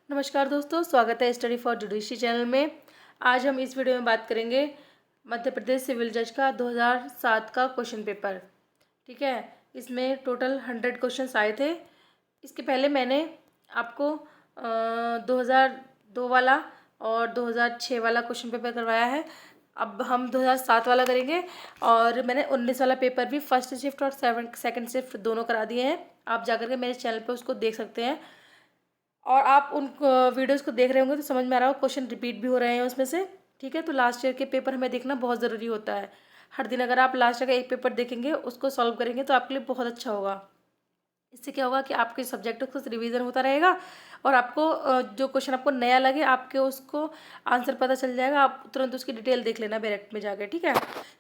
नमस्कार दोस्तों, स्वागत है स्टडी फॉर जुडिशरी चैनल में। आज हम इस वीडियो में बात करेंगे मध्य प्रदेश सिविल जज का 2007 का क्वेश्चन पेपर। ठीक है, इसमें टोटल 100 क्वेश्चंस आए थे। इसके पहले मैंने आपको 2002 वाला और 2006 वाला क्वेश्चन पेपर करवाया है। अब हम 2007 वाला करेंगे और मैंने 19 वाला पेपर भी फर्स्ट शिफ्ट और सेकंड शिफ्ट दोनों करा दिए हैं। आप जाकर के मेरे चैनल पे उसको देख सकते हैं और आप उन वीडियोस को देख रहे होंगे तो समझ में आ रहा हो क्वेश्चन रिपीट भी हो रहे हैं उसमें से। ठीक है, तो लास्ट ईयर के पेपर हमें देखना बहुत ज़रूरी होता है। हर दिन अगर आप लास्ट ईयर का एक पेपर देखेंगे, उसको सॉल्व करेंगे तो आपके लिए बहुत अच्छा होगा। इससे क्या होगा कि आपके सब्जेक्ट का रिवीजन होता रहेगा और आपको जो क्वेश्चन आपको नया लगे आपके उसको आंसर पता चल जाएगा। आप तुरंत उसकी डिटेल देख लेना डायरेक्ट में जाके। ठीक है,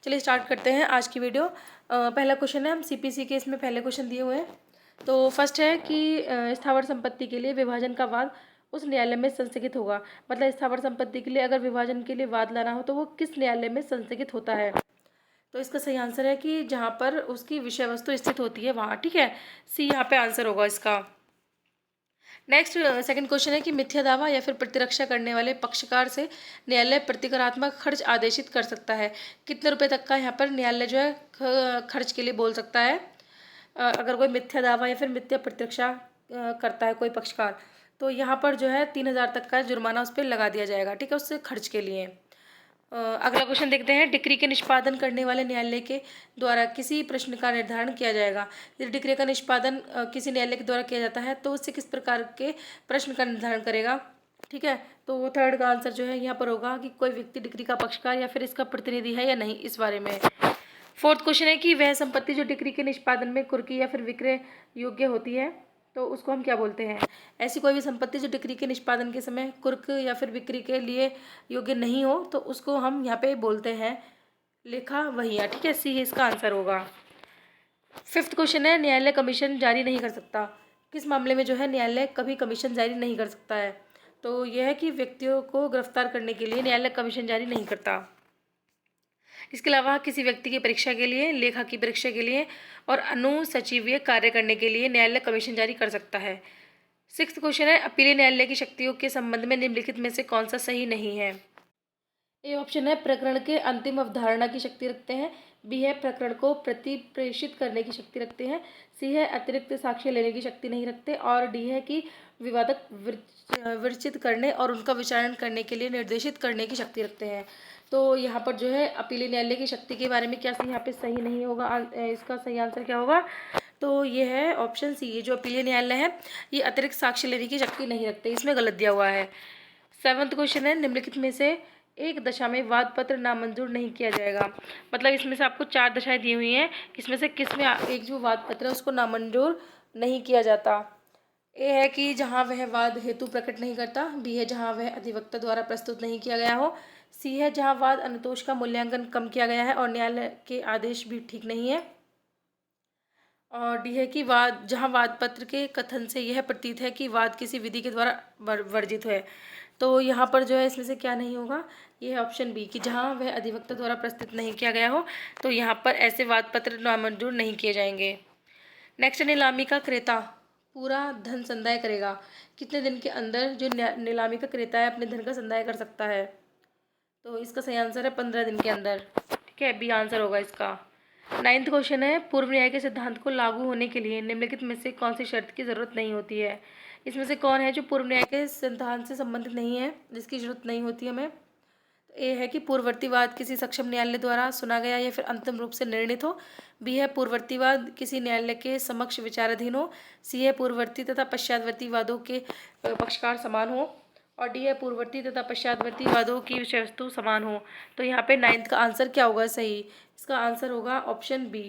चलिए स्टार्ट करते हैं आज की वीडियो। पहला क्वेश्चन है, हम सीपीसी के इसमें पहले क्वेश्चन दिए हुए हैं। तो फर्स्ट है कि स्थावर संपत्ति के लिए विभाजन का वाद उस न्यायालय में संस्थगित होगा। मतलब स्थावर संपत्ति के लिए अगर विभाजन के लिए वाद लाना हो तो वो किस न्यायालय में संस्थगित होता है। तो इसका सही आंसर है कि जहाँ पर उसकी विषय वस्तु स्थित होती है वहाँ। ठीक है, सी यहाँ पे आंसर होगा इसका। नेक्स्ट सेकंड क्वेश्चन है कि मिथ्या दावा या फिर प्रतिरक्षा करने वाले पक्षकार से न्यायालय प्रतिकारात्मक खर्च आदेशित कर सकता है। कितने रुपए तक का यहाँ पर न्यायालय जो है खर्च के लिए बोल सकता है। अगर कोई मिथ्या दावा या फिर मिथ्या प्रतिरक्षा करता है कोई पक्षकार, तो यहाँ पर जो है 3,000 तक का जुर्माना उस पर लगा दिया जाएगा। ठीक है, उससे खर्च के लिए। अगला क्वेश्चन देखते हैं, डिक्री के निष्पादन करने वाले न्यायालय के द्वारा किसी प्रश्न का निर्धारण किया जाएगा। यदि डिक्री का निष्पादन किसी न्यायालय के द्वारा किया जाता है तो उससे किस प्रकार के प्रश्न का निर्धारण करेगा। ठीक है, तो थर्ड का आंसर जो है यहाँ पर होगा कि कोई व्यक्ति डिक्री का पक्षकार या फिर इसका प्रतिनिधि है या नहीं, इस बारे में। फोर्थ क्वेश्चन है कि वह संपत्ति जो डिक्री के निष्पादन में कुर्की या फिर विक्रय योग्य होती है तो उसको हम क्या बोलते हैं। ऐसी कोई भी संपत्ति जो डिक्री के निष्पादन के समय कुर्क या फिर बिक्री के लिए योग्य नहीं हो तो उसको हम यहाँ पे बोलते हैं लेखा वहिया। ठीक है, सी इसका आंसर होगा। फिफ्थ क्वेश्चन है, न्यायालय कमीशन जारी नहीं कर सकता। किस मामले में जो है न्यायालय कभी कमीशन जारी नहीं कर सकता है। तो यह है कि व्यक्तियों को गिरफ्तार करने के लिए न्यायालय कमीशन जारी नहीं करता। इसके अलावा किसी व्यक्ति की परीक्षा के लिए, लेखा की परीक्षा के लिए और अनुसचिवीय कार्य करने के लिए न्यायालय कमीशन जारी कर सकता है। सिक्स्थ क्वेश्चन है, अपीलीय न्यायालय की शक्तियों के संबंध में निम्नलिखित में से कौन सा सही नहीं है। ए ऑप्शन है प्रकरण के अंतिम अवधारणा की शक्ति रखते हैं। बी है प्रकरण को प्रतिप्रेषित करने की शक्ति रखते हैं। सी है अतिरिक्त साक्ष्य लेने की शक्ति नहीं रखते। और डी है कि विवादक विरचित करने और उनका विचारण करने के लिए निर्देशित करने की शक्ति रखते हैं। तो यहाँ पर जो है अपीलीय न्यायालय की शक्ति के बारे में क्या यहाँ पे सही नहीं होगा, इसका सही आंसर क्या होगा। तो ये है ऑप्शन सी, ये जो अपीलीय न्यायालय है ये अतिरिक्त साक्ष्य लेने की शक्ति नहीं रखते, इसमें गलत दिया हुआ है। सेवंथ क्वेश्चन है, निम्नलिखित में से एक दशा में वाद पत्र नामंजूर नहीं किया जाएगा। मतलब इसमें से आपको 4 दशाएं दी हुई हैं, इसमें से किस में एक जो वाद पत्र है उसको नामंजूर नहीं किया जाता। ए है कि जहाँ वह वाद हेतु प्रकट नहीं करता। बी है जहाँ वह अधिवक्ता द्वारा प्रस्तुत नहीं किया गया हो। सी है जहाँ वाद अनुतोष का मूल्यांकन कम किया गया है और न्यायालय के आदेश भी ठीक नहीं है। और डी है कि वाद जहाँ वाद पत्र के कथन से यह प्रतीत है कि वाद किसी विधि के द्वारा वर्जित है। तो यहाँ पर जो है इसमें से क्या नहीं होगा, ये है ऑप्शन बी कि जहाँ वह अधिवक्ता द्वारा प्रस्तुत नहीं किया गया हो तो यहाँ पर ऐसे वाद पत्र नामंजूर नहीं किए जाएंगे। नेक्स्ट, नीलामी का क्रेता पूरा धन संदाय करेगा। कितने दिन के अंदर जो नीलामी का क्रेता है अपने धन का संदाय कर सकता है। तो इसका सही आंसर है 15 दिन के अंदर। ठीक है, बी आंसर होगा इसका। नाइन्थ क्वेश्चन है, पूर्व न्याय के सिद्धांत को लागू होने के लिए निम्नलिखित में से कौन सी शर्त की जरूरत नहीं होती है। इसमें से कौन है जो पूर्व न्याय के सिद्धांत से संबंधित नहीं है, जिसकी जरूरत नहीं होती हमें। तो ए है कि पूर्ववर्तीवाद किसी सक्षम न्यायालय द्वारा सुना गया या फिर अंतिम रूप से निर्णित हो। बी है पूर्ववर्तीवाद किसी न्यायालय के समक्ष विचाराधीन हो। सी है पूर्ववर्ती तथा पश्चातवर्ती वादों के पक्षकार समान हो। और डी है पूर्ववर्ती तथा पश्चातवर्ती वादों की विषय वस्तु समान हो। तो यहाँ पे नाइन्थ का आंसर क्या होगा सही, इसका आंसर होगा ऑप्शन बी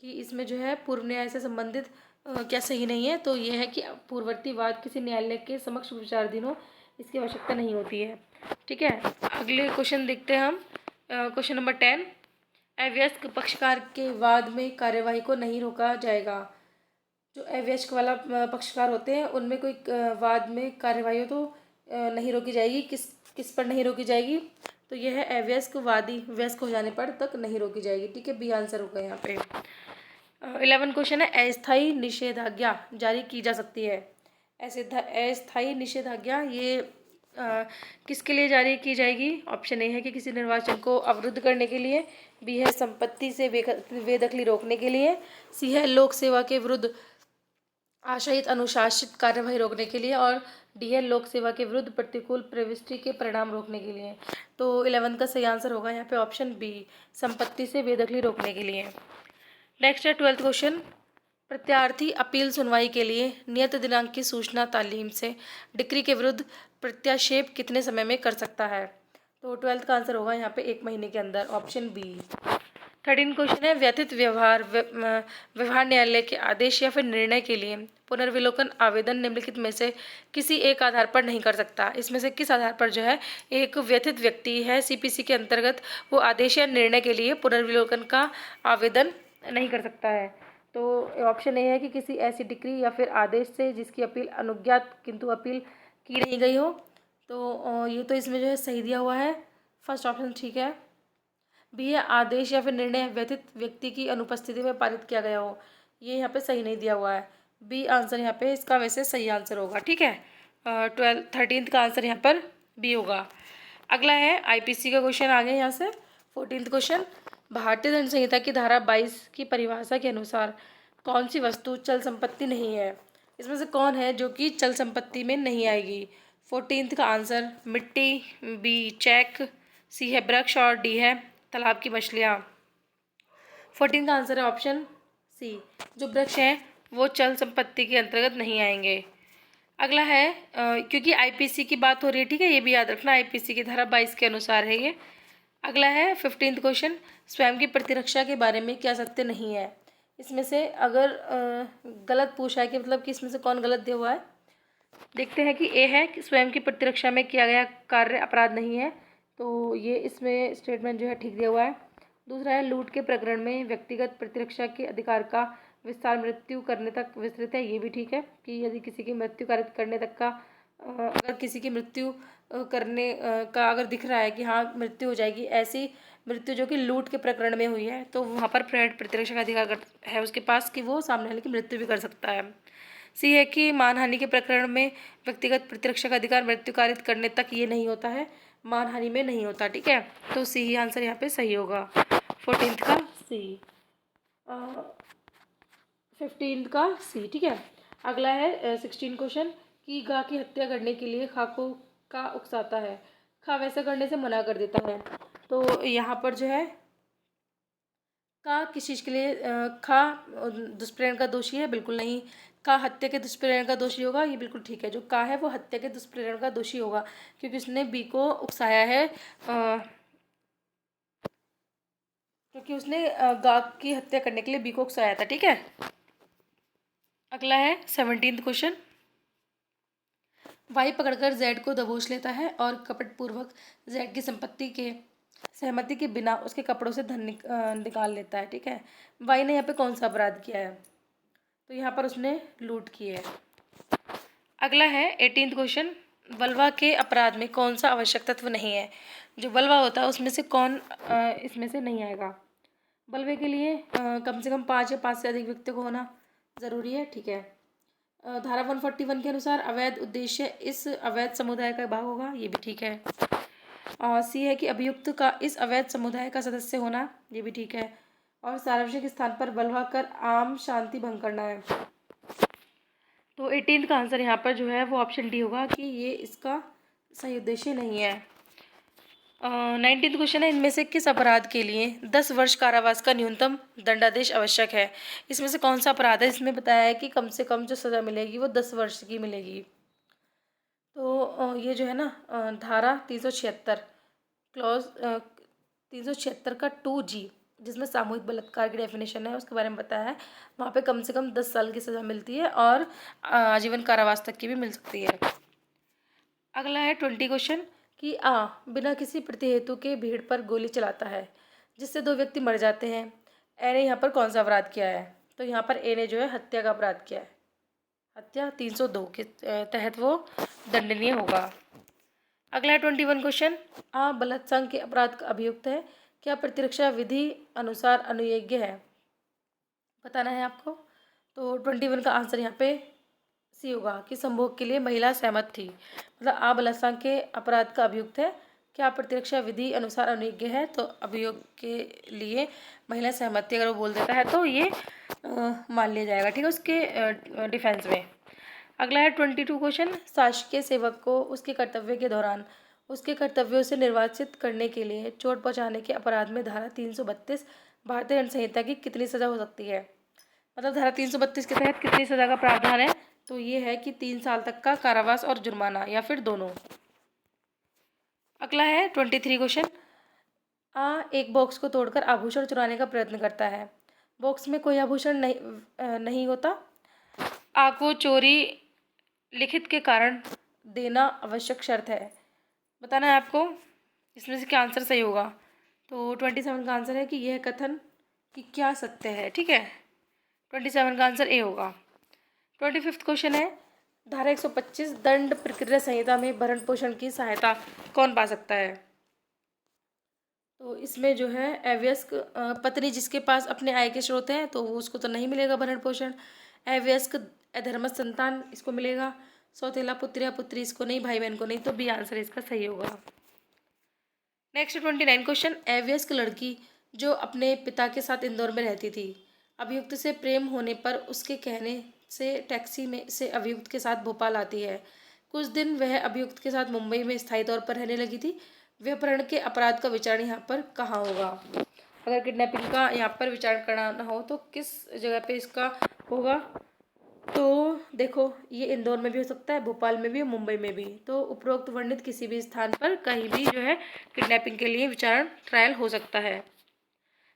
कि इसमें जो है पूर्व न्याय से संबंधित क्या सही नहीं है। तो ये है कि पूर्ववर्तीवाद किसी न्यायालय के समक्ष विचाराधीन हो, इसकी आवश्यकता नहीं होती है। ठीक है, अगले क्वेश्चन देखते हैं हम। क्वेश्चन नंबर 10, अवयस्क पक्षकार के वाद में कार्यवाही को नहीं रोका जाएगा। जो अवयस्क वाला पक्षकार होते हैं उनमें कोई वाद में कार्यवाही तो नहीं रोकी जाएगी। किस किस पर नहीं रोकी जाएगी, तो यह है अवयस्क वादी वयस्क हो जाने पर तक नहीं रोकी जाएगी। ठीक है, बी आंसर होगा यहाँ पे। 11 क्वेश्चन है, अस्थायी निषेधाज्ञा जारी की जा सकती है। अस्थायी निषेधाज्ञा ये किसके लिए जारी की जाएगी? ऑप्शन ए है कि किसी निर्वाचन को अवरुद्ध करने के लिए, बी है संपत्ति से बेदखली रोकने के लिए, सी है लोक सेवा के विरुद्ध आशयित अनुशासित कार्यवाही रोकने के लिए, और डी है लोक सेवा के विरुद्ध प्रतिकूल प्रविष्टि के परिणाम रोकने के लिए। तो 11 का सही आंसर होगा यहाँ पे ऑप्शन बी, संपत्ति से बेदखली रोकने के लिए। नेक्स्ट है 12th क्वेश्चन। प्रत्यार्थी अपील सुनवाई के लिए नियत दिनांक की सूचना तालीम से डिक्री के विरुद्ध प्रत्याक्षेप कितने समय में कर सकता है? तो 12th का आंसर होगा यहाँ पे 1 महीने के अंदर, ऑप्शन बी। 13 क्वेश्चन है व्यथित व्यवहार न्यायालय के आदेश या फिर निर्णय के लिए पुनर्विलोकन आवेदन निम्नलिखित में से किसी एक आधार पर नहीं कर सकता। इसमें से किस आधार पर जो है एक व्यथित व्यक्ति है सीपीसी के अंतर्गत वो आदेश या निर्णय के लिए पुनर्विलोकन का आवेदन नहीं कर सकता है? तो ऑप्शन ए है कि किसी ऐसी डिक्री या फिर आदेश से जिसकी अपील अनुज्ञात किंतु अपील की नहीं गई हो। तो ये तो इसमें जो है सही दिया हुआ है, फर्स्ट ऑप्शन ठीक है। बी है आदेश या फिर निर्णय व्यथित व्यक्ति की अनुपस्थिति में पारित किया गया हो, ये यहाँ पे सही नहीं दिया हुआ है। बी आंसर यहाँ पे इसका वैसे सही आंसर होगा, ठीक है। 13th का आंसर यहाँ पर बी होगा। अगला है आईपीसी का क्वेश्चन आ गया यहाँ से। 14th क्वेश्चन, भारतीय दंड संहिता की धारा 22 की परिभाषा के अनुसार कौन सी वस्तु चल संपत्ति नहीं है? इसमें से कौन है जो कि चल संपत्ति में नहीं आएगी? 14th का आंसर मिट्टी, बी चेक, सी है वृक्ष और डी है तालाब की मछलियाँ। 14 का आंसर है ऑप्शन सी, जो वृक्ष हैं वो चल संपत्ति के अंतर्गत नहीं आएंगे। अगला है क्योंकि आईपीसी की बात हो रही है, ठीक है, ये भी याद रखना, आईपीसी की धारा 22 के अनुसार है ये। अगला है 15th क्वेश्चन, स्वयं की प्रतिरक्षा के बारे में क्या सत्य नहीं है? इसमें से अगर गलत पूछा है कि मतलब कि इसमें से कौन गलत दिया हुआ है, देखते हैं कि ए है कि स्वयं की प्रतिरक्षा में किया गया कार्य अपराध नहीं है, तो ये इसमें स्टेटमेंट जो है ठीक दिया हुआ है। दूसरा है लूट के प्रकरण में व्यक्तिगत प्रतिरक्षा के अधिकार का विस्तार मृत्यु करने तक विस्तृत है, ये भी ठीक है कि यदि किसी की मृत्यु कारित करने तक का अगर किसी की मृत्यु करने का अगर दिख रहा है कि हाँ मृत्यु हो जाएगी, ऐसी मृत्यु जो कि लूट के प्रकरण में हुई है, तो वहाँ पर प्रतिरक्षा का अधिकार है उसके पास कि वो सामने वाले की मृत्यु भी कर सकता है। सी है कि मानहानि के प्रकरण में व्यक्तिगत प्रतिरक्षा का अधिकार मृत्यु कारित करने तक ये नहीं होता है, मानहानि में नहीं होता, ठीक है। तो सी ही आंसर यहाँ पे सही होगा, 14th का सी, 15th का सी, ठीक है। अगला है 16 क्वेश्चन कि गा की हत्या करने के लिए खा को का उकसाता है, खा वैसा करने से मना कर देता है। तो यहाँ पर जो है का किस चीज़ के लिए खा दुष्प्रेरण का दोषी है? बिल्कुल नहीं। का हत्या के दुष्प्रेरण का दोषी होगा, ये बिल्कुल ठीक है। जो का है वो हत्या के दुष्प्रेरण का दोषी होगा क्योंकि उसने बी को उकसाया है, क्योंकि उसने गा की हत्या करने के लिए बी को उकसाया था, ठीक है। अगला है 17th क्वेश्चन, वाई पकड़कर जेड को दबोच लेता है और कपटपूर्वक जेड की संपत्ति के सहमति के बिना उसके कपड़ों से धन निकाल लेता है, ठीक है। वाई ने यहाँ पे कौन सा अपराध किया है? तो यहाँ पर उसने लूट की है। अगला है 18th क्वेश्चन, बलवा के अपराध में कौन सा आवश्यक तत्व नहीं है? जो बलवा होता है उसमें से कौन इसमें से नहीं आएगा? बलवे के लिए कम से कम 5 या 5 से अधिक व्यक्ति को होना ज़रूरी है, ठीक है। धारा 141 के अनुसार अवैध उद्देश्य इस अवैध समुदाय का भाग होगा, ये भी ठीक है। और सी है कि अभियुक्त का इस अवैध समुदाय का सदस्य होना, ये भी ठीक है। और सार्वजनिक स्थान पर बलवा कर आम शांति भंग करना है। तो 18th का आंसर यहाँ पर जो है वो ऑप्शन डी होगा कि ये इसका सही उद्देश्य नहीं है। 19th क्वेश्चन है, इनमें से किस अपराध के लिए 10 वर्ष कारावास का न्यूनतम दंडादेश आवश्यक है? इसमें से कौन सा अपराध है? इसमें बताया है कि कम से कम जो सज़ा मिलेगी वो 10 वर्ष की मिलेगी। तो ये जो है ना धारा 376 क्लॉज 376 का 2G, जिसमें सामूहिक बलात्कार की डेफिनेशन है, उसके बारे में बताया है। वहाँ पे कम से कम 10 साल की सज़ा मिलती है और आजीवन कारावास तक की भी मिल सकती है। अगला है 20 क्वेश्चन कि बिना किसी प्रतिहेतु के भीड़ पर गोली चलाता है जिससे 2 व्यक्ति मर जाते हैं। ए ने यहाँ पर कौन सा अपराध किया है? तो यहाँ पर ए ने जो है हत्या का अपराध किया है, हत्या 302 के तहत वो दंडनीय होगा। अगला है 21 क्वेश्चन, बलात्संग के अपराध का अभियुक्त है, क्या प्रतिरक्षा विधि अनुसार अनुयोग्य है? बताना है आपको। तो 21 का आंसर यहाँ पे सी होगा कि संभोग के लिए महिला सहमत थी, मतलब आ बलात्कार के अपराध का अभियुक्त है। क्या प्रतिरक्षा विधि अनुसार अनुयोग्य है, तो अभियोग के लिए महिला सहमत थी, अगर वो बोल देता है तो ये मान लिया जाएगा, ठीक है, उसके डिफेंस में। अगला है 22 क्वेश्चन, शासकीय सेवक को उसके कर्तव्य के दौरान उसके कर्तव्यों से निर्वाचित करने के लिए चोट पहुंचाने के अपराध में धारा 332 भारतीय दंड संहिता की कितनी सजा हो सकती है, मतलब धारा 332 के तहत कितनी सजा का प्रावधान है, तो ये है कि 3 साल तक का कारावास और जुर्माना या फिर दोनों। अगला है 23 क्वेश्चन, एक बॉक्स को तोड़कर आभूषण चुराने का प्रयत्न करता है, बॉक्स में कोई आभूषण नहीं होता, आ को चोरी लिखित के कारण देना आवश्यक शर्त है, बताना है आपको इसमें से क्या आंसर सही होगा। तो 27 का आंसर है कि यह कथन कि क्या सत्य है, ठीक है, 27 का आंसर ए होगा। 25 क्वेश्चन है, धारा 125 दंड प्रक्रिया संहिता में भरण पोषण की सहायता कौन पा सकता है, तो इसमें जो है अवयस्क पत्नी जिसके पास अपने आय के स्रोत हैं तो वो उसको तो नहीं मिलेगा भरण पोषण, अवयस्क अधर्मस्थ संतान इसको मिलेगा, सौतेला पुत्र या पुत्री इसको नहीं, भाई बहन को नहीं, तो बी आंसर इसका सही होगा। नेक्स्ट 29 क्वेश्चन, अवयस्क लड़की जो अपने पिता के साथ इंदौर में रहती थी, अभियुक्त से प्रेम होने पर उसके कहने से टैक्सी में से अभियुक्त के साथ भोपाल आती है, कुछ दिन वह अभियुक्त के साथ मुंबई में स्थायी तौर पर रहने लगी थी, वह अपहरण के अपराध का विचारण यहाँ पर कहाँ होगा, अगर किडनैपिंग का यहाँ पर विचारण कराना हो तो किस जगह पे इसका होगा, तो देखो ये इंदौर में भी हो सकता है, भोपाल में भी, मुंबई में भी, तो उपरोक्त वर्णित किसी भी स्थान पर कहीं भी जो है किडनैपिंग के लिए विचारण ट्रायल हो सकता है।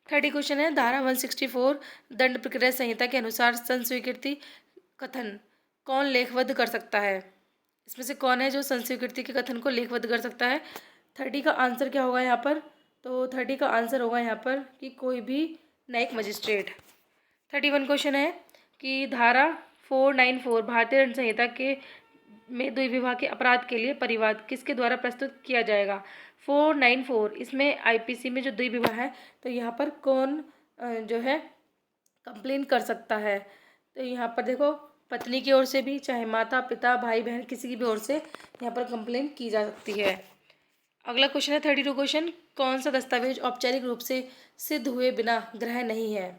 30 क्वेश्चन है, धारा 164 दंड प्रक्रिया संहिता के अनुसार संस्वीकृति कथन कौन लेखबद्ध कर सकता है, इसमें से कौन है जो संस्वीकृति के कथन को लेखबद्ध कर सकता है। 30 का आंसर क्या होगा यहाँ पर, तो 30 का आंसर होगा यहाँ पर कि कोई भी न्यायिक मजिस्ट्रेट। 31 क्वेश्चन है कि धारा 494 भारतीय दंड संहिता के में द्विविवाह के अपराध के लिए परिवाद किसके द्वारा प्रस्तुत किया जाएगा। 494 इसमें आईपीसी में जो द्विविवाह है तो यहाँ पर कौन जो है कंप्लेन कर सकता है, तो यहाँ पर देखो पत्नी की ओर से भी, चाहे माता पिता भाई बहन किसी की भी ओर से यहाँ पर कंप्लेन की जा सकती है। अगला क्वेश्चन है 32 क्वेश्चन, कौन सा दस्तावेज औपचारिक रूप से सिद्ध हुए बिना ग्रह नहीं है,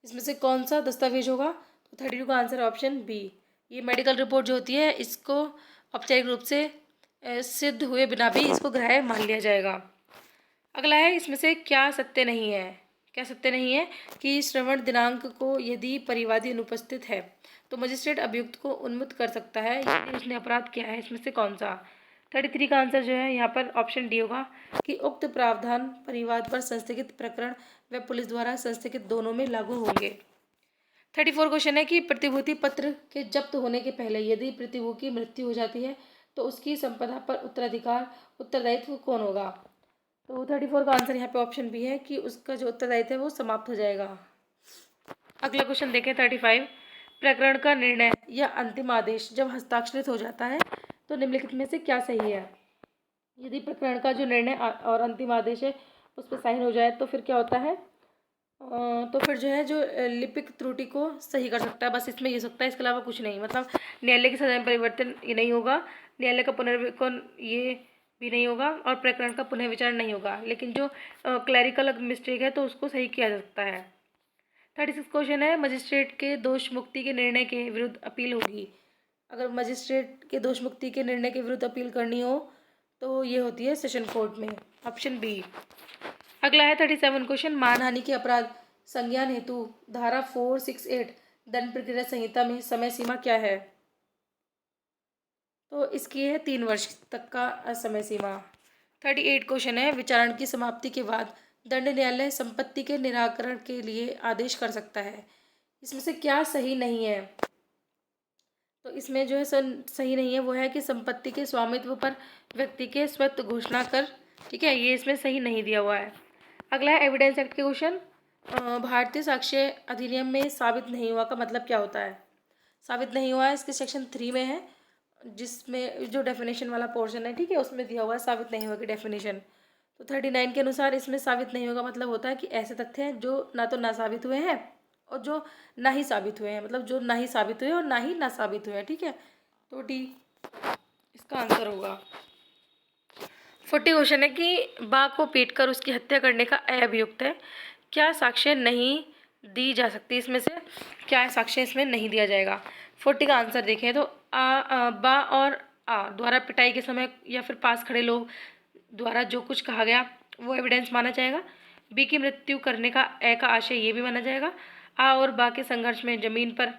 इसमें से कौन सा दस्तावेज होगा, तो 32 का आंसर ऑप्शन बी, ये मेडिकल रिपोर्ट जो होती है इसको औपचारिक रूप से सिद्ध हुए बिना भी इसको ग्राह्य मान लिया जाएगा। अगला है इसमें से क्या सत्य नहीं है, क्या सत्य नहीं है कि श्रवण दिनांक को यदि परिवादी अनुपस्थित है तो मजिस्ट्रेट अभियुक्त को उन्मुक्त कर सकता है यदि उसने अपराध किया है, इसमें से कौन सा। 33 का आंसर जो है यहाँ पर ऑप्शन डी होगा कि उक्त प्रावधान परिवाद पर संस्थगित प्रकरण व पुलिस द्वारा संस्थगित दोनों में लागू होंगे। 34 क्वेश्चन है कि प्रतिभूति पत्र के जब्त होने के पहले यदि प्रतिभूति की मृत्यु हो जाती है तो उसकी संपदा पर उत्तरदायित्व कौन होगा, तो 34 का आंसर यहाँ पे ऑप्शन बी है कि उसका जो उत्तरदायित्व है वो समाप्त हो जाएगा। अगला क्वेश्चन देखें 35, प्रकरण का निर्णय या अंतिम आदेश जब हस्ताक्षरित हो जाता है तो निम्नलिखित में से क्या सही है। यदि प्रकरण का जो निर्णय और अंतिम आदेश है उस पर साइन हो जाए तो फिर क्या होता है, तो फिर जो है जो लिपिक त्रुटि को सही कर सकता है, बस इसमें ये सकता है, इसके अलावा कुछ नहीं, मतलब न्यायालय की सजा में परिवर्तन ये नहीं होगा, न्यायालय का पुनर्विलोकन ये भी नहीं होगा और प्रकरण का पुनः विचारण नहीं होगा, लेकिन जो क्लैरिकल मिस्टेक है तो उसको सही किया जा सकता है। 36 क्वेश्चन है, मजिस्ट्रेट के दोष मुक्ति के निर्णय के विरुद्ध अपील होगी, अगर मजिस्ट्रेट के दोष मुक्ति के निर्णय के विरुद्ध अपील करनी हो तो ये होती है सेशन कोर्ट में, ऑप्शन बी। अगला है 37 क्वेश्चन, मानहानि के अपराध संज्ञान हेतु धारा 468 दंड प्रक्रिया संहिता में समय सीमा क्या है, तो इसकी है 3 वर्ष तक का समय सीमा। 38 क्वेश्चन है, विचारण की समाप्ति के बाद दंड न्यायालय संपत्ति के निराकरण के लिए आदेश कर सकता है, इसमें से क्या सही नहीं है, तो इसमें जो है सही नहीं है वो है कि संपत्ति के स्वामित्व पर व्यक्ति के स्वत्व घोषणा कर, ठीक है, ये इसमें सही नहीं दिया हुआ है। अगला है एविडेंस एक्ट के क्वेश्चन, भारतीय साक्ष्य अधिनियम में साबित नहीं हुआ का मतलब क्या होता है, साबित नहीं हुआ है इसके सेक्शन 3 में है, जिसमें जो डेफिनेशन वाला पोर्शन है, ठीक है, उसमें दिया हुआ है साबित नहीं हुआ की डेफिनेशन, तो 39 के अनुसार इसमें साबित नहीं होगा मतलब होता है कि ऐसे तथ्य हैं जो ना तो ना साबित हुए हैं और जो ना ही साबित हुए हैं, मतलब जो ना ही साबित हुए और ना ही ना साबित हुए हैं, ठीक है। तो डी इसका आंसर होगा। 40 क्वेश्चन है कि बा को पीटकर उसकी हत्या करने का अभियुक्त है, क्या साक्ष्य नहीं दी जा सकती, इसमें से क्या साक्ष्य इसमें नहीं दिया जाएगा। 40 का आंसर देखें तो बा और आ द्वारा पिटाई के समय या फिर पास खड़े लोग द्वारा जो कुछ कहा गया वो एविडेंस माना जाएगा। बी की मृत्यु करने का ए का आशय ये भी माना जाएगा। आ और बा के संघर्ष में जमीन पर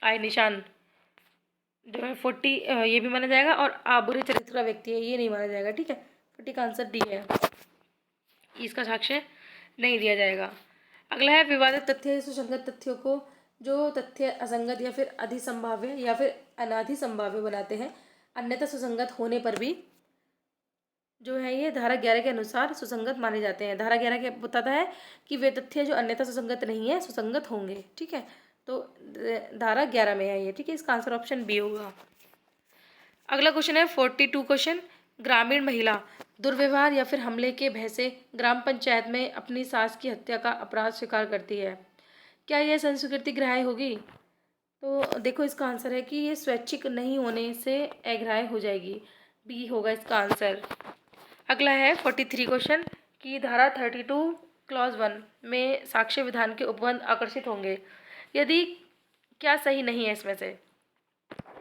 आए निशान जो है 40 ये भी माना जाएगा। और आ बुरे चरित्र का व्यक्ति है, ये नहीं माना जाएगा, ठीक है। 40 का आंसर डी है, इसका साक्ष्य नहीं दिया जाएगा। अगला है विवादित तथ्य सुसंगत तथ्यों को जो तथ्य असंगत या फिर अधिसंभाव्य या फिर अनाधिसंभाव्य बनाते हैं, अन्यथा सुसंगत होने पर भी जो है ये धारा 11 के अनुसार सुसंगत माने जाते हैं। धारा 11 के बताता है कि वे तथ्य जो अन्यथा सुसंगत नहीं है सुसंगत होंगे, ठीक है। तो धारा 11 में है ये, ठीक है। इसका आंसर ऑप्शन बी होगा। अगला क्वेश्चन है 42 क्वेश्चन, ग्रामीण महिला दुर्व्यवहार या फिर हमले के भय से ग्राम पंचायत में अपनी सास की हत्या का अपराध स्वीकार करती है, क्या यह संस्वीकृति ग्राह्य होगी। तो देखो इसका आंसर है कि ये स्वैच्छिक नहीं होने से अग्राह्य हो जाएगी, बी होगा इसका आंसर। अगला है 43 क्वेश्चन कि धारा 32 क्लॉज 1 में साक्ष्य विधान के उपबंध आकर्षित होंगे यदि क्या सही नहीं है इसमें से।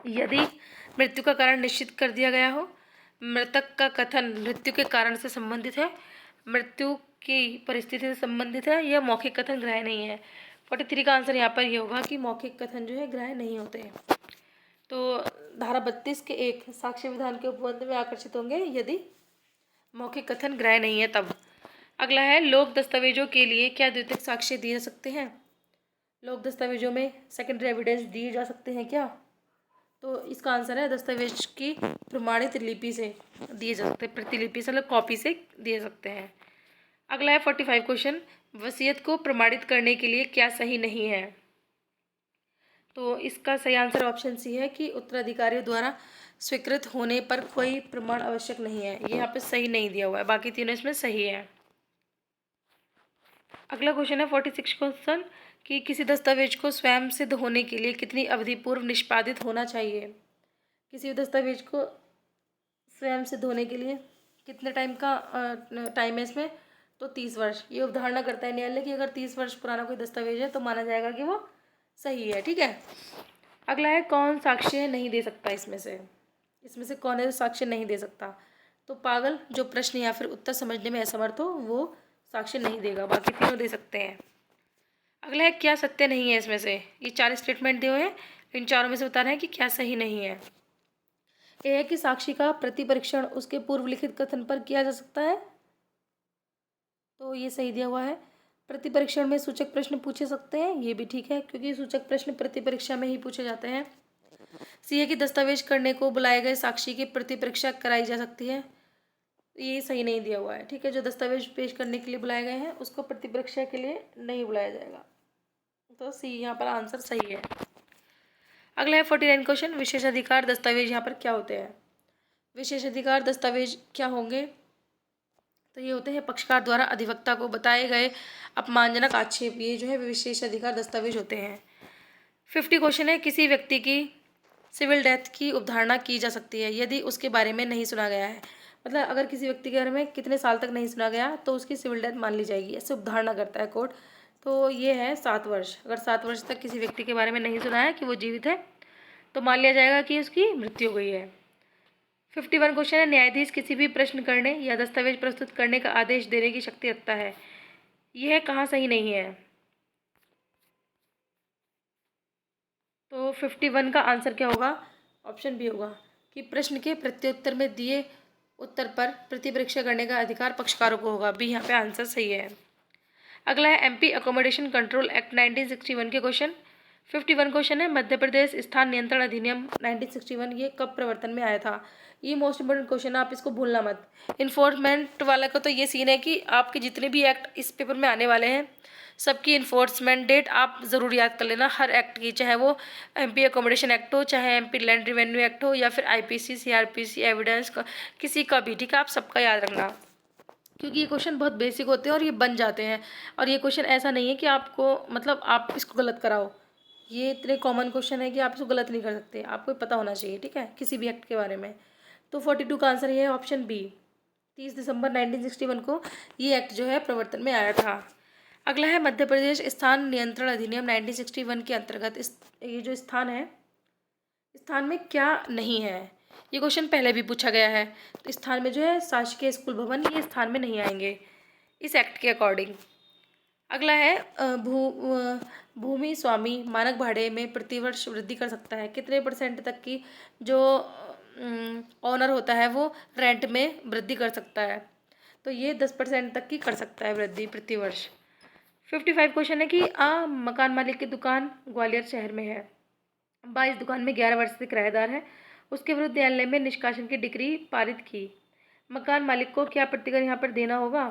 यदि मृत्यु का कारण निश्चित कर दिया गया हो, मृतक का कथन मृत्यु के कारण से संबंधित है, मृत्यु की परिस्थिति से संबंधित है, यह मौखिक कथन ग्राह्य नहीं है। 43 का आंसर यहाँ पर ये होगा कि मौखिक कथन जो है ग्राह्य नहीं होते हैं। तो धारा 32 के 1 साक्ष्य विधान के उपबंध में आकर्षित होंगे यदि मौखिक कथन ग्राह्य नहीं है तब। अगला है लोक दस्तावेजों के लिए क्या द्वितीयक साक्ष्य दिए जा सकते हैं, लोक दस्तावेजों में सेकेंडरी एविडेंस दिए जा सकते हैं क्या। तो इसका आंसर है दस्तावेज की प्रमाणित लिपि से दिए जा सकते हैं, प्रतिलिपि से मतलब कॉपी से दिए सकते हैं। अगला है 45 क्वेश्चन, वसीयत को प्रमाणित करने के लिए क्या सही नहीं है। तो इसका सही आंसर ऑप्शन सी है कि उत्तराधिकारियों द्वारा स्वीकृत होने पर कोई प्रमाण आवश्यक नहीं है, ये यहाँ पे सही नहीं दिया हुआ है, बाकी तीनों इसमें सही है। अगला क्वेश्चन है 46 क्वेश्चन कि किसी दस्तावेज को स्वयं सिद्ध होने के लिए कितनी अवधि पूर्व निष्पादित होना चाहिए। किसी दस्तावेज को स्वयं सिद्ध होने के लिए कितने टाइम का टाइम है इसमें, तो 30 वर्ष। ये अवधारणा करता है न्यायालय कि अगर 30 वर्ष पुराना कोई दस्तावेज है तो माना जाएगा कि वो सही है, ठीक है। अगला है कौन साक्ष्य नहीं दे सकता, इसमें से कौन है जो साक्ष्य नहीं दे सकता। तो पागल जो प्रश्न या फिर उत्तर समझने में असमर्थ हो वो साक्ष्य नहीं देगा, बाकी तीनों दे सकते हैं। अगला है क्या सत्य नहीं है, इसमें से ये 4 स्टेटमेंट दिए हुए हैं, इन चारों में से बता रहे हैं कि क्या सही नहीं है। यह है कि साक्षी का प्रतिपरीक्षण उसके पूर्व लिखित कथन पर किया जा सकता है, तो ये सही दिया हुआ है। प्रतिपरीक्षण में सूचक प्रश्न पूछे सकते हैं, ये भी ठीक है क्योंकि सूचक प्रश्न प्रतिपरीक्षा में ही पूछे जाते हैं। सी है कि दस्तावेज करने को बुलाए गए साक्षी की प्रतिपरीक्षा कराई जा सकती है, ये सही नहीं दिया हुआ है, ठीक है। जो दस्तावेज पेश करने के लिए बुलाए गए हैं उसको प्रतिपरीक्षा के लिए नहीं बुलाया जाएगा, तो सी यहाँ पर आंसर सही है। अगला है 49 क्वेश्चन, विशेषाधिकार दस्तावेज यहाँ पर क्या होते हैं। विशेषाधिकार दस्तावेज क्या होंगे, तो ये होते हैं पक्षकार द्वारा अधिवक्ता को बताए गए अपमानजनक आक्षेप, ये जो है विशेषाधिकार दस्तावेज होते हैं। 50 क्वेश्चन है किसी व्यक्ति की सिविल डेथ की अवधारणा की जा सकती है यदि उसके बारे में नहीं सुना गया है, मतलब अगर किसी व्यक्ति के बारे में कितने साल तक नहीं सुना गया तो उसकी सिविल डेथ मान ली जाएगी, ऐसे अवधारणा करता है कोर्ट। तो ये है 7 वर्ष, अगर 7 वर्ष तक किसी व्यक्ति के बारे में नहीं सुना है कि वो जीवित है तो मान लिया जाएगा कि उसकी मृत्यु हो गई है। 51 क्वेश्चन है न्यायाधीश किसी भी प्रश्न करने या दस्तावेज प्रस्तुत करने का आदेश देने की शक्ति रखता है, यह कहाँ सही नहीं है। तो 51 का आंसर क्या होगा, ऑप्शन बी होगा कि प्रश्न के प्रत्युत्तर में दिए उत्तर पर प्रतिपरीक्षा करने का अधिकार पक्षकारों को होगा, बी यहाँ पे आंसर सही है। अगला है एमपी अकोमोडेशन कंट्रोल एक्ट 1961 के क्वेश्चन। 51 क्वेश्चन है मध्य प्रदेश स्थान नियंत्रण अधिनियम 1961 ये कब प्रवर्तन में आया था। ये मोस्ट इंपोर्टेंट क्वेश्चन है, आप इसको भूलना मत। इन्फोर्समेंट वाला का तो ये सीन है कि आपके जितने भी एक्ट इस पेपर में आने वाले हैं सबकी इन्फोर्समेंट डेट आप ज़रूर याद कर लेना, हर एक्ट की, चाहे वो एमपी अकोमोडेशन एक्ट हो, चाहे एमपी लैंड रिवेन्यू एक्ट हो या फिर आईपीसी सीआरपीसी एविडेंस का किसी का भी, ठीक है, आप सबका याद रखना। क्योंकि ये क्वेश्चन बहुत बेसिक होते हैं और ये बन जाते हैं। और ये क्वेश्चन ऐसा नहीं है कि आपको मतलब आप इसको गलत कराओ, ये इतने कॉमन क्वेश्चन है कि आप इसको गलत नहीं कर सकते, आपको पता होना चाहिए, ठीक है, किसी भी एक्ट के बारे में। तो 42 का आंसर ये है ऑप्शन बी। 30 दिसंबर 1961 को ये एक्ट जो है प्रवर्तन में आया था। अगला है मध्य प्रदेश स्थान नियंत्रण अधिनियम 1961 के अंतर्गत इस ये जो स्थान है, स्थान में क्या नहीं है। ये क्वेश्चन पहले भी पूछा गया है। तो स्थान में जो है शासकीय स्कूल भवन, ये स्थान में नहीं आएंगे इस एक्ट के अकॉर्डिंग। अगला है भूमि स्वामी मानक भाड़े में प्रतिवर्ष वृद्धि कर सकता है। कितने % तक की जो ऑनर होता है वो रेंट में वृद्धि कर सकता है। तो ये 10% तक की कर सकता है वृद्धि प्रतिवर्ष। 55 क्वेश्चन है कि मकान मालिक की दुकान ग्वालियर शहर में है, इस दुकान में 11 वर्ष से किराएदार है, उसके विरुद्ध न्यायालय में निष्कासन की डिक्री पारित की। मकान मालिक को क्या प्रतिकर यहाँ पर देना होगा,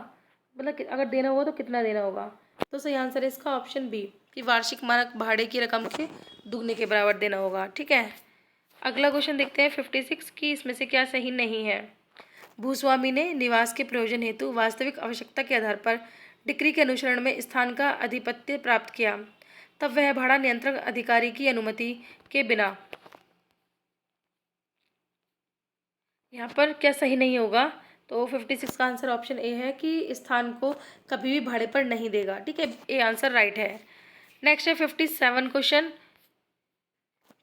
मतलब अगर देना होगा तो कितना देना होगा। तो सही आंसर है इसका ऑप्शन बी कि वार्षिक मानक भाड़े की रकम के दुगने के बराबर देना होगा, ठीक है। अगला क्वेश्चन देखते हैं 56 की इसमें से क्या सही नहीं है। भूस्वामी ने निवास के प्रयोजन हेतु वास्तविक आवश्यकता के आधार पर डिक्री के अनुसरण में स्थान का अधिपत्य प्राप्त किया, तब वह भाड़ा नियंत्रक अधिकारी की अनुमति के बिना, यहाँ पर क्या सही नहीं होगा। तो 56 का आंसर ऑप्शन ए है कि स्थान को कभी भी भाड़े पर नहीं देगा, ठीक है, ए आंसर राइट है। नेक्स्ट है 57 क्वेश्चन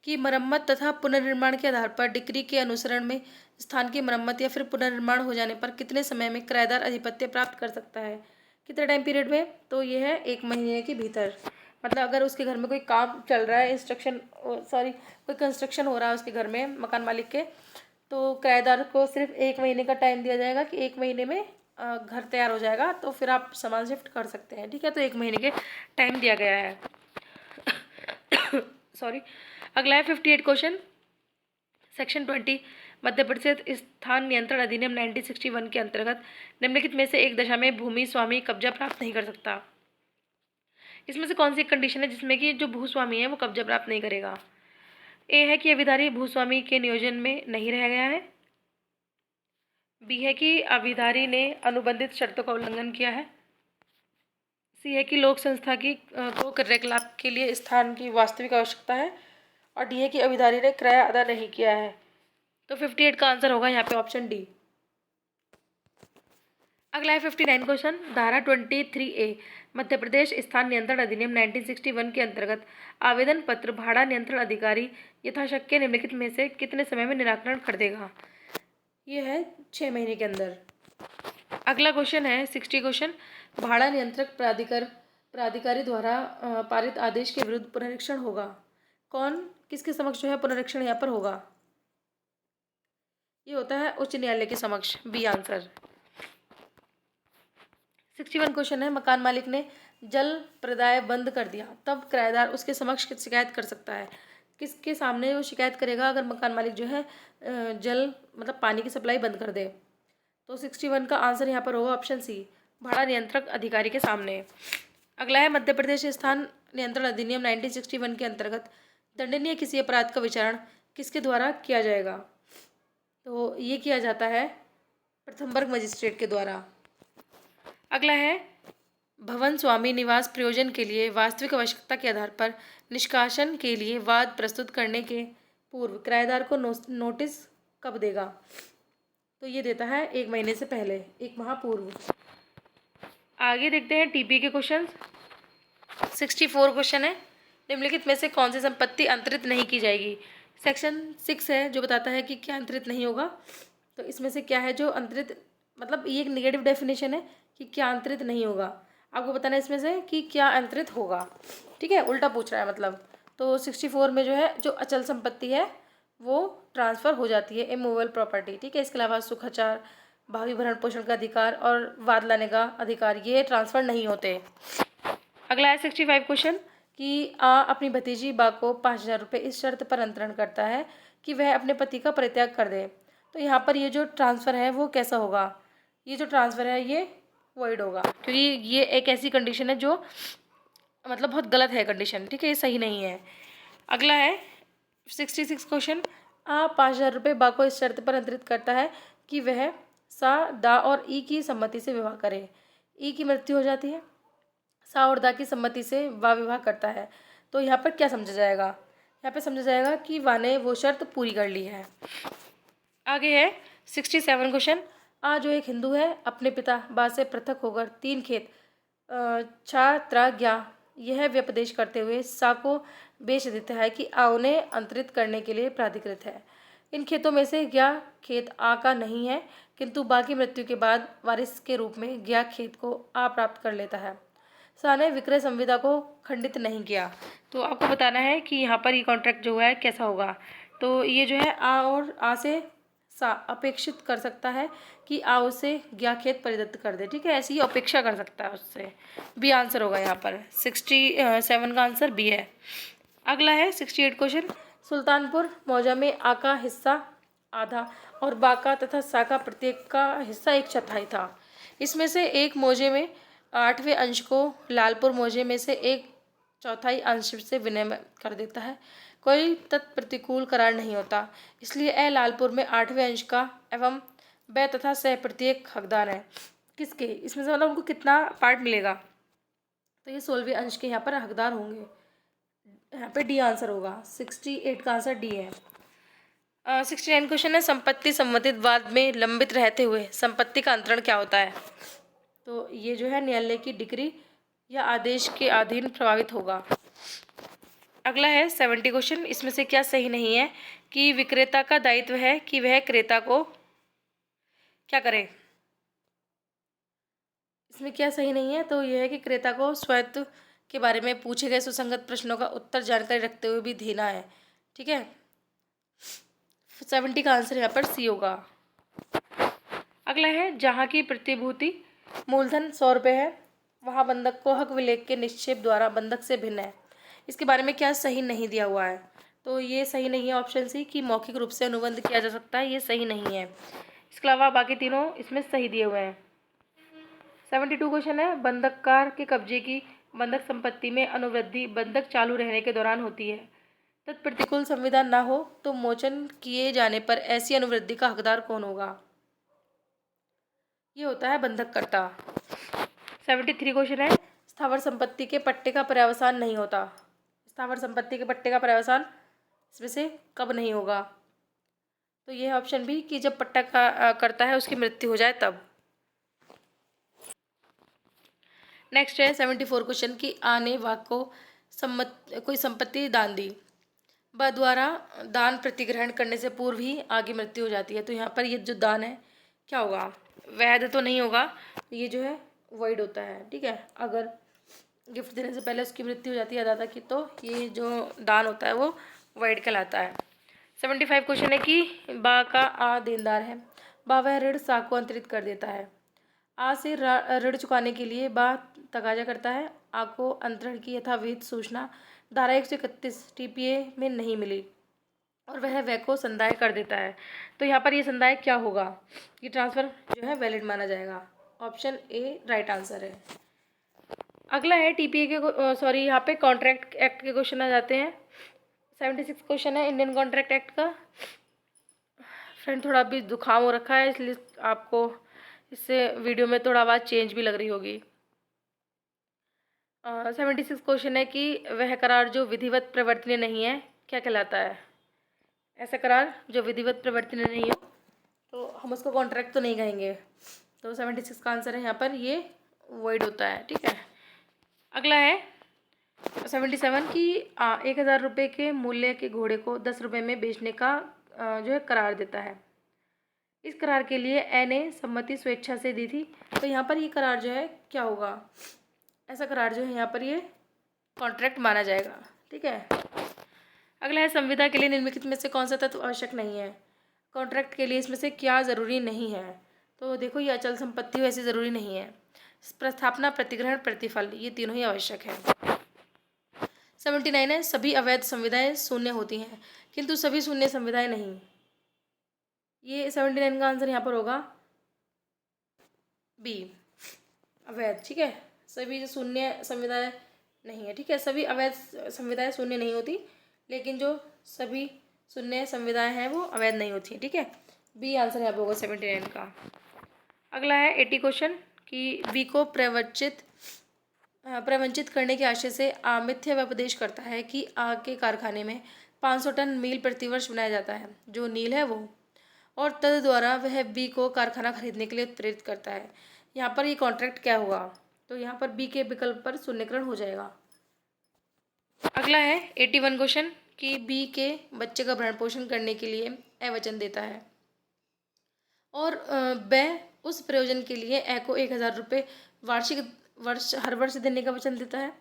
कि मरम्मत तथा पुनर्निर्माण के आधार पर डिक्री के अनुसरण में स्थान की मरम्मत या फिर पुनर्निर्माण हो जाने पर कितने समय में किराएदार अधिपत्य प्राप्त कर सकता है, कितने टाइम पीरियड में। तो ये है 1 महीने के भीतर। मतलब अगर उसके घर में कोई काम चल रहा है, कोई कंस्ट्रक्शन हो रहा है उसके घर में मकान मालिक के, तो किराएदार को सिर्फ 1 महीने का टाइम दिया जाएगा कि 1 महीने में घर तैयार हो जाएगा, तो फिर आप सामान शिफ्ट कर सकते हैं, ठीक है। तो 1 महीने के टाइम दिया गया है। सॉरी। अगला है 58 क्वेश्चन, सेक्शन 20 मध्य प्रदेश स्थान नियंत्रण अधिनियम 1961 के अंतर्गत निम्नलिखित में से एक दशा में भूमि स्वामी कब्जा प्राप्त नहीं कर सकता। इसमें से कौन सी कंडीशन है जिसमें कि जो भूस्वामी है वो कब्जा प्राप्त नहीं करेगा। ए है कि अविधारी भूस्वामी के नियोजन में नहीं रह गया है। बी है कि अविधारी ने अनुबंधित शर्तों का उल्लंघन किया है। सी है कि लोक संस्था की को क्रियाकलाप के लिए स्थान की वास्तविक आवश्यकता है। और डी है कि अविधारी ने किराया अदा नहीं किया है। तो 58 का आंसर होगा यहाँ पे ऑप्शन डी। अगला है 59 क्वेश्चन, धारा 23A मध्य प्रदेश स्थान नियंत्रण अधिनियम 1961 के अंतर्गत आवेदन पत्र भाड़ा नियंत्रण अधिकारी यथाशक्य निम्नलिखित में से कितने समय में निराकरण कर देगा। ये है 6 महीने के अंदर। अगला क्वेश्चन है 60 क्वेश्चन, भाड़ा नियंत्रक प्राधिकारी द्वारा पारित आदेश के विरुद्ध पुनरीक्षण होगा। कौन किसके समक्ष जो है पुनरीक्षण यहाँ पर होगा। ये होता है उच्च न्यायालय के समक्ष, बी आंसर। 61 क्वेश्चन है, मकान मालिक ने जल प्रदाय बंद कर दिया, तब किराएदार उसके समक्ष शिकायत कर सकता है। किसके सामने वो शिकायत करेगा अगर मकान मालिक जो है जल मतलब पानी की सप्लाई बंद कर दे। तो 61 का आंसर यहाँ पर होगा ऑप्शन सी, भाड़ा नियंत्रक अधिकारी के सामने। अगला है मध्य प्रदेश स्थान नियंत्रण अधिनियम 1961 के अंतर्गत दंडनीय किसी अपराध का विचारण किसके द्वारा किया जाएगा। तो ये किया जाता है प्रथम वर्ग मजिस्ट्रेट के द्वारा। अगला है भवन स्वामी निवास प्रयोजन के लिए वास्तविक आवश्यकता के आधार पर निष्कासन के लिए वाद प्रस्तुत करने के पूर्व किराएदार को नोटिस कब देगा। तो ये देता है 1 महीने से पहले, 1 माह पूर्व। आगे देखते हैं टीपी के क्वेश्चन। 64 क्वेश्चन है, निम्नलिखित में से कौन सी संपत्ति अंतरित नहीं की जाएगी। सेक्शन 6 है जो बताता है कि क्या अंतरित नहीं होगा। तो इसमें से क्या है जो अंतरित, मतलब ये एक नेगेटिव डेफिनेशन है कि क्या अंतरित नहीं होगा, आपको बताना है इसमें से कि क्या अंतरित होगा, ठीक है, उल्टा पूछ रहा है मतलब। तो 64 में जो है जो अचल संपत्ति है वो ट्रांसफ़र हो जाती है, इमूवेबल प्रॉपर्टी, ठीक है। इसके अलावा सुखाचार, भावी भरण पोषण का अधिकार और वाद लाने का अधिकार, ये ट्रांसफ़र नहीं होते। अगला है 65 क्वेश्चन कि अपनी भतीजी बा को 5,000 रुपये इस शर्त पर अंतरण करता है कि वह अपने पति का परित्याग कर दे। तो यहाँ पर ये जो ट्रांसफ़र है वो कैसा होगा। ये जो ट्रांसफ़र है ये वॉइड होगा, क्योंकि ये एक ऐसी कंडीशन है जो मतलब बहुत गलत है कंडीशन, ठीक है, ये सही नहीं है। अगला है 66 क्वेश्चन, 5,000 रुपये बा को इस शर्त पर अंतरित करता है कि वह सा, दा और ई की सम्मति से विवाह करे। ई की मृत्यु हो जाती है, सा और दा की सम्मति से वा विवाह करता है। तो यहाँ पर क्या समझा जाएगा? यहाँ पे समझा जाएगा कि वा ने वो शर्त पूरी कर ली है। आगे है 67 क्वेश्चन। आ जो एक हिंदू है, अपने पिता बा से पृथक होकर 3 खेत छा, त्रा, ज्ञा यह व्यपदेश करते हुए सा को बेच देता है कि आ उन्हें अंतरित करने के लिए प्राधिकृत है। इन खेतों में से ज्ञा खेत आ का नहीं है, किंतु बा की मृत्यु के बाद वारिस के रूप में ज्ञा खेत को आ प्राप्त कर लेता है। सा ने विक्रय संविदा को खंडित नहीं किया। तो आपको बताना है कि यहाँ पर ये कॉन्ट्रैक्ट जो है कैसा होगा। तो ये जो है आ और आ से सा अपेक्षित कर सकता है कि आ उसे ज्ञा खेत परिदत्त कर दे। ठीक है, ऐसी ही अपेक्षा कर सकता है उससे। बी आंसर होगा यहाँ पर। 67 का आंसर बी है। अगला है 68 क्वेश्चन। सुल्तानपुर मौजा में आ का हिस्सा आधा और बा का तथा सा का प्रत्येक का हिस्सा 1/4 था। इसमें से एक मौजे में 8वें अंश को लालपुर मौजे में से 1/4 अंश से विनिमय कर देता है। कोई तत्प्रतिकूल करार नहीं होता, इसलिए ए लालपुर में 8वें अंश का एवं ब तथा स प्रत्येक हकदार है। किसके? इसमें से मतलब उनको कितना पार्ट मिलेगा? तो ये 16वें अंश के यहाँ पर हकदार होंगे। यहाँ पे डी आंसर होगा। 68 का आंसर डी है। 69 क्वेश्चन है। संपत्ति संबंधित वाद में लंबित रहते हुए संपत्ति का अंतरण क्या होता है? तो ये जो है न्यायालय की डिक्री या आदेश के अधीन प्रभावित होगा। अगला है 70 क्वेश्चन। इसमें से क्या सही नहीं है कि विक्रेता का दायित्व है कि वह क्रेता को क्या करे? इसमें क्या सही नहीं है? तो यह है कि क्रेता को स्वायत्त के बारे में पूछे गए सुसंगत प्रश्नों का उत्तर जानकारी रखते हुए भी देना है। ठीक है, 70 का आंसर यहाँ पर सी होगा। अगला है जहाँ की प्रतिभूति मूलधन 100 रुपये है, वहाँ बंधक को हक विलेख के निक्षेप द्वारा बंधक से भिन्न है। इसके बारे में क्या सही नहीं दिया हुआ है? तो ये सही नहीं है ऑप्शन सी कि मौखिक रूप से अनुबंध किया जा सकता है, ये सही नहीं है। इसके अलावा बाकी तीनों इसमें सही दिए हुए हैं। 72 क्वेश्चन है। बंधककार के कब्जे की बंधक संपत्ति में अनुवृद्धि बंधक चालू रहने के दौरान होती है। तत्प्रतिकूल संविदा न हो तो मोचन किए जाने पर ऐसी अनुवृद्धि का हकदार कौन होगा? ये होता है बंधककर्ता। 73 क्वेश्चन है। स्थावर संपत्ति के पट्टे का पर्यावसान नहीं होता। स्थावर संपत्ति के पट्टे का पर्यावसान इसमें से कब नहीं होगा? तो ये है ऑप्शन बी कि जब पट्टा करता है उसकी मृत्यु हो जाए तब। नेक्स्ट है 74 क्वेश्चन की आ ने वाक को कोई संपत्ति दान दी, ब द्वारा दान प्रतिग्रहण करने से पूर्व ही आगे मृत्यु हो जाती है। तो यहाँ पर ये जो दान है क्या होगा? वैध तो नहीं होगा, ये जो है वॉइड होता है। ठीक है, अगर गिफ्ट देने से पहले उसकी मृत्यु हो जाती है दाता की, तो ये जो दान होता है वो वॉइड कहलाता है। 75 क्वेश्चन है कि बा का आ देनदार है, बा वह ऋण सा को अंतरित कर देता है। आ से ऋण चुकाने के लिए बा तगाजा करता है। आ को अंतरण की यथाविध सूचना धारा 131 टीपीए में नहीं मिली और वह को संदाय कर देता है। तो यहाँ पर ये संदाय क्या होगा? ये ट्रांसफ़र जो है वैलिड माना जाएगा। ऑप्शन ए राइट आंसर है। अगला है टीपीए के सॉरी यहाँ पे कॉन्ट्रैक्ट एक्ट के क्वेश्चन आ जाते हैं। 76 क्वेश्चन है इंडियन कॉन्ट्रैक्ट एक्ट का। फ्रेंड थोड़ा अभी जुकाम हो रखा है, इसलिए आपको इससे वीडियो में थोड़ा आवाज़ चेंज भी लग रही होगी। 76 क्वेश्चन है कि वह करार जो विधिवत प्रवर्तनीय नहीं है क्या कहलाता है? ऐसा करार जो विधिवत प्रवर्तनीय नहीं हो तो हम उसको कॉन्ट्रैक्ट तो नहीं कहेंगे। तो 76 का आंसर है यहाँ पर ये वॉइड होता है। ठीक है, अगला है 77 की 1000 रुपये के मूल्य के घोड़े को 10 रुपये में बेचने का जो है करार देता है। इस करार के लिए ए ने सम्मति स्वेच्छा से दी थी। तो यहाँ पर ये करार जो है क्या होगा? ऐसा करार जो है यहाँ पर ये कॉन्ट्रैक्ट माना जाएगा। ठीक है, अगला है संविदा के लिए निम्नलिखित में से कौन सा तत्व आवश्यक नहीं है? कॉन्ट्रैक्ट के लिए इसमें से क्या ज़रूरी नहीं है? तो देखो ये अचल संपत्ति वैसे ज़रूरी नहीं है। प्रस्थापना, प्रतिग्रहण, प्रतिफल ये तीनों ही आवश्यक है। 79 है सभी अवैध संविदाएं शून्य होती हैं किंतु सभी शून्य संविदाएं नहीं। ये 79 का आंसर यहाँ पर होगा बी अवैध। ठीक है, सभी जो शून्य संविदाएं नहीं है। ठीक है, सभी अवैध संविदाएं शून्य नहीं होती, लेकिन जो सभी शून्य संविदाएं हैं वो अवैध नहीं होती। ठीक है, बी आंसर यहाँ पर होगा 79 का। अगला है 80 क्वेश्चन कि बी को प्रवंचित करने के आशय से मिथ्या व्यपदेश करता है कि आग के कारखाने में 500 टन मील प्रतिवर्ष बनाया जाता है, जो नील है वो, और तद द्वारा वह बी को कारखाना खरीदने के लिए प्रेरित करता है। यहाँ पर ये कॉन्ट्रैक्ट क्या हुआ? तो यहाँ पर बी के विकल्प पर शून्यकरण हो जाएगा। अगला है 81 क्वेश्चन कि बी के बच्चे का भरण पोषण करने के लिए ए वचन देता है और वह उस प्रयोजन के लिए ए को 1000 रुपये हर वर्ष देने का वचन देता है।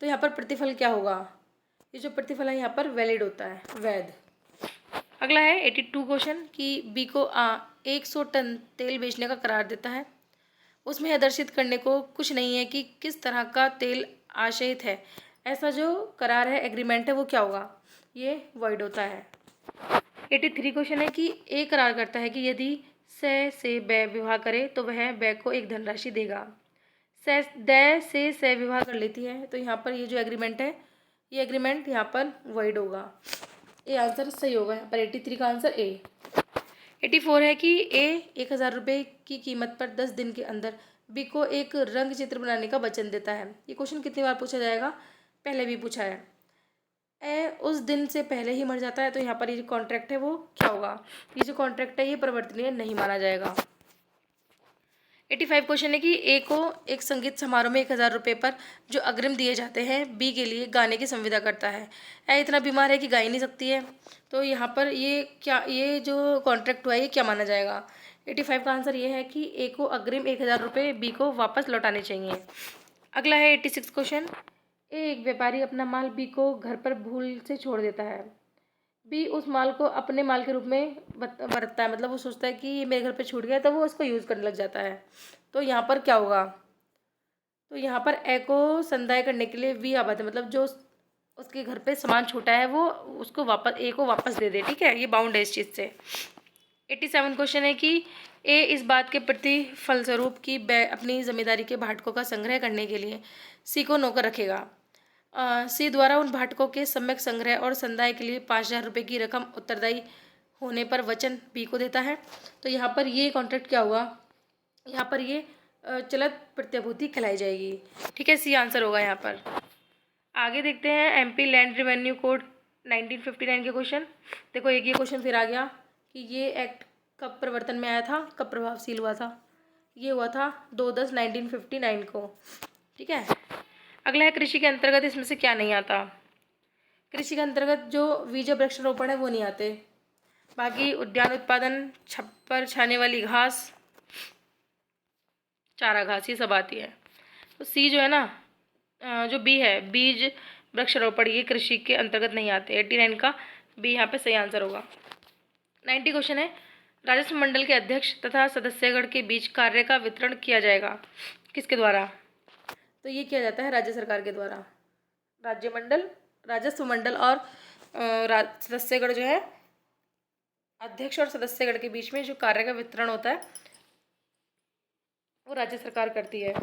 तो यहाँ पर प्रतिफल क्या होगा? ये जो प्रतिफल है यहाँ पर वैलिड होता है, वैध। अगला है 82 क्वेश्चन कि बी को 100 टन तेल बेचने का करार देता है। उसमें यह दर्शित करने को कुछ नहीं है कि किस तरह का तेल आशयित है। ऐसा जो करार है, एग्रीमेंट है, वो क्या होगा? ये वॉइड होता है। 83 क्वेश्चन है कि ए करार करता है कि यदि से बै विवाह करे तो वह बै को एक धनराशि देगा। दै से विवाह कर लेती है, तो यहाँ पर ये जो एग्रीमेंट है, ये एग्रीमेंट यहाँ पर वॉइड होगा। ये आंसर सही होगा यहाँ पर। 83 का आंसर ए। 84 है कि ए 1000 रुपये की कीमत पर 10 दिन के अंदर बी को एक रंग चित्र बनाने का वचन देता है। ये क्वेश्चन कितनी बार पूछा जाएगा? पहले भी पूछा है। ए उस दिन से पहले ही मर जाता है, तो यहाँ पर ये जो कॉन्ट्रैक्ट है वो क्या होगा? ये जो कॉन्ट्रैक्ट है ये परिवर्तनीय नहीं माना जाएगा। 85 क्वेश्चन है कि ए को एक संगीत समारोह में 1000 रुपये पर जो अग्रिम दिए जाते हैं बी के लिए गाने की संविदा करता है। ए इतना बीमार है कि गा ही नहीं सकती है, तो यहाँ पर ये जो कॉन्ट्रैक्ट हुआ है ये क्या माना जाएगा? 85 का आंसर ये है कि ए को अग्रिम 1000 रुपये बी को वापस लौटाने चाहिए। अगला है 86 क्वेश्चन। एक व्यापारी अपना माल बी को घर पर भूल से छोड़ देता है। बी उस माल को अपने माल के रूप में बरतता है, मतलब वो सोचता है कि ये मेरे घर पे छूट गया, तो वो उसको यूज़ करने लग जाता है। तो यहाँ पर क्या होगा? तो यहाँ पर ए को संदाय करने के लिए बी आबाद है, मतलब जो उसके घर पे सामान छूटा है वो उसको वापस ए को वापस दे दे। ठीक है, ये बाउंड है इस चीज़ से। 87 क्वेश्चन है कि ए इस बात के प्रति फलस्वरूप कि बै अपनी जमींदारी के भाटकों का संग्रह करने के लिए सी को नौकर रखेगा। सी द्वारा उन भाटकों के सम्यक संग्रह और संदाय के लिए 5000 रुपये की रकम उत्तरदायी होने पर वचन बी को देता है। तो यहाँ पर ये कॉन्ट्रैक्ट क्या हुआ? यहाँ पर ये चलत प्रत्याभूति कहलाई जाएगी। ठीक है, सी आंसर होगा यहाँ पर। आगे देखते हैं एमपी लैंड रेवेन्यू कोड 1959 के क्वेश्चन। देखो एक ये क्वेश्चन फिर आ गया कि ये एक्ट कब प्रवर्तन में आया था, कब प्रभावशील हुआ था? ये हुआ था 2/10/1959 को। ठीक है। अगला है कृषि के अंतर्गत इसमें से क्या नहीं आता? कृषि के अंतर्गत जो बीज वृक्षारोपण है वो नहीं आते। बाकी उद्यान उत्पादन, छप्पर छाने वाली घास, चारा घास, ये सब आती है। तो सी जो है ना, जो बी है बीज वृक्षारोपण, ये कृषि के अंतर्गत नहीं आते। 89 का बी यहाँ पे सही आंसर होगा। 90 क्वेश्चन है राजस्व मंडल के अध्यक्ष तथा सदस्यगण के बीच कार्य का वितरण किया जाएगा, किसके द्वारा? तो ये किया जाता है राज्य सरकार के द्वारा। राजस्व मंडल और सदस्यगण जो है, अध्यक्ष और सदस्यगण के बीच में जो कार्य का वितरण होता है वो राज्य सरकार करती है।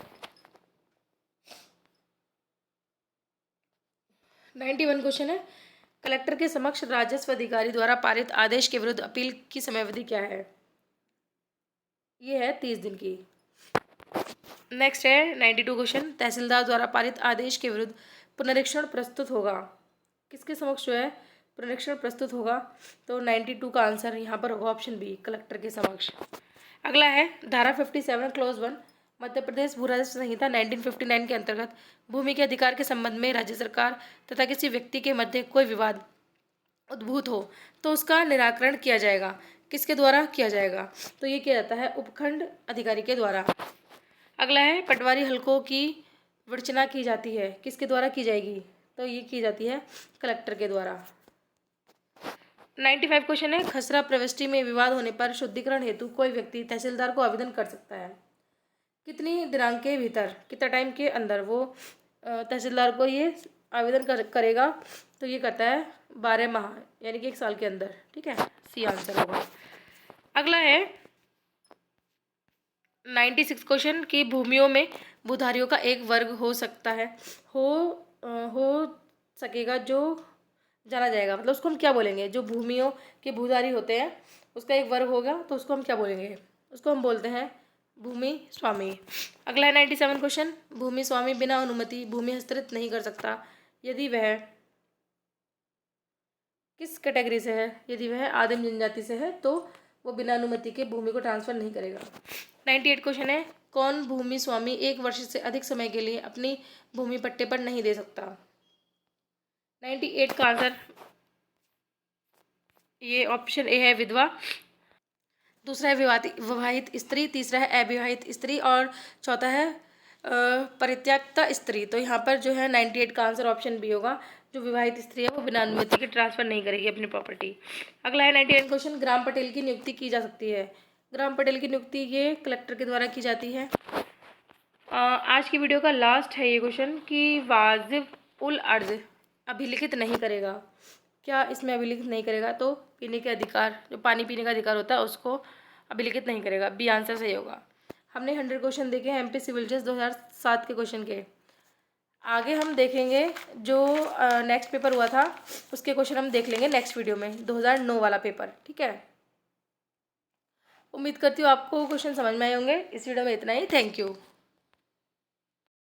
91 क्वेश्चन है कलेक्टर के समक्ष राजस्व अधिकारी द्वारा पारित आदेश के विरुद्ध अपील की समयावधि क्या है? ये है 30 दिन की। नेक्स्ट है 92 क्वेश्चन तहसीलदार द्वारा पारित आदेश के विरुद्ध पुनरीक्षण प्रस्तुत होगा, किसके समक्ष जो है पुनरीक्षण प्रस्तुत होगा? तो 92 का आंसर यहाँ पर होगा ऑप्शन बी, कलेक्टर के समक्ष। अगला है धारा 57 क्लोज 1 मध्य प्रदेश भू राजस्व संहिता 1959 के अंतर्गत भूमि के अधिकार के संबंध में राज्य सरकार तथा किसी व्यक्ति के मध्य कोई विवाद उद्भूत हो तो उसका निराकरण किया जाएगा, किसके द्वारा किया जाएगा? तो ये किया जाता है उपखंड अधिकारी के द्वारा। अगला है पटवारी हलकों की विवेचना की जाती है, किसके द्वारा की जाएगी? तो ये की जाती है कलेक्टर के द्वारा। 95 क्वेश्चन है खसरा प्रविष्टि में विवाद होने पर शुद्धिकरण हेतु कोई व्यक्ति तहसीलदार को आवेदन कर सकता है, कितनी दिनांक के भीतर, कितना टाइम के अंदर वो तहसीलदार को ये आवेदन करेगा? तो ये करता है 12 माह यानी कि 1 साल के अंदर। ठीक है, सी आंसर होगा। अगला है 96 क्वेश्चन की भूमियों में भूधारियों का एक वर्ग हो सकता है, हो सकेगा जो जाना जाएगा, मतलब उसको हम क्या बोलेंगे? जो भूमियों के भूधारी होते हैं उसका एक वर्ग होगा तो उसको हम क्या बोलेंगे? उसको हम बोलते हैं भूमि स्वामी। अगला है 97 क्वेश्चन, भूमि स्वामी बिना अनुमति भूमि हस्तांतरित नहीं कर सकता यदि वह किस कैटेगरी से है। यदि वह आदिम जनजाति से है तो वो बिना अनुमति के भूमि को ट्रांसफर नहीं करेगा। 98 क्वेश्चन है, कौन भूमि स्वामी 1 वर्ष से अधिक समय के लिए अपनी भूमि पट्टे पर नहीं दे सकता। 98 का आंसर ये ऑप्शन ए है, विधवा। दूसरा है विवाहित स्त्री, तीसरा है अविवाहित स्त्री और चौथा है परित्यक्ता स्त्री। तो यहाँ पर जो है 98 का आंसर ऑप्शन बी होगा। जो विवाहित स्त्री है वो बिना अनुमति के ट्रांसफर नहीं करेगी अपनी प्रॉपर्टी। अगला है 99 क्वेश्चन, ग्राम पटेल की नियुक्ति की जा सकती है। ग्राम पटेल की नियुक्ति ये कलेक्टर के द्वारा की जाती है। आज की वीडियो का लास्ट है ये क्वेश्चन कि वाजिब उल अर्ज अभिलिखित नहीं करेगा। क्या इसमें अभिलिखित नहीं करेगा, तो पीने के अधिकार, जो पानी पीने का अधिकार होता है उसको अभिलिखित नहीं करेगा। बी आंसर सही होगा। हमने 100 क्वेश्चन देखे हैं एमपी सिविल जज 2007 के क्वेश्चन के। आगे हम देखेंगे जो नेक्स्ट पेपर हुआ था उसके क्वेश्चन हम देख लेंगे नेक्स्ट वीडियो में, 2009 वाला पेपर। ठीक है, उम्मीद करती हूँ आपको क्वेश्चन समझ में आए होंगे। इस वीडियो में इतना ही। Thank you.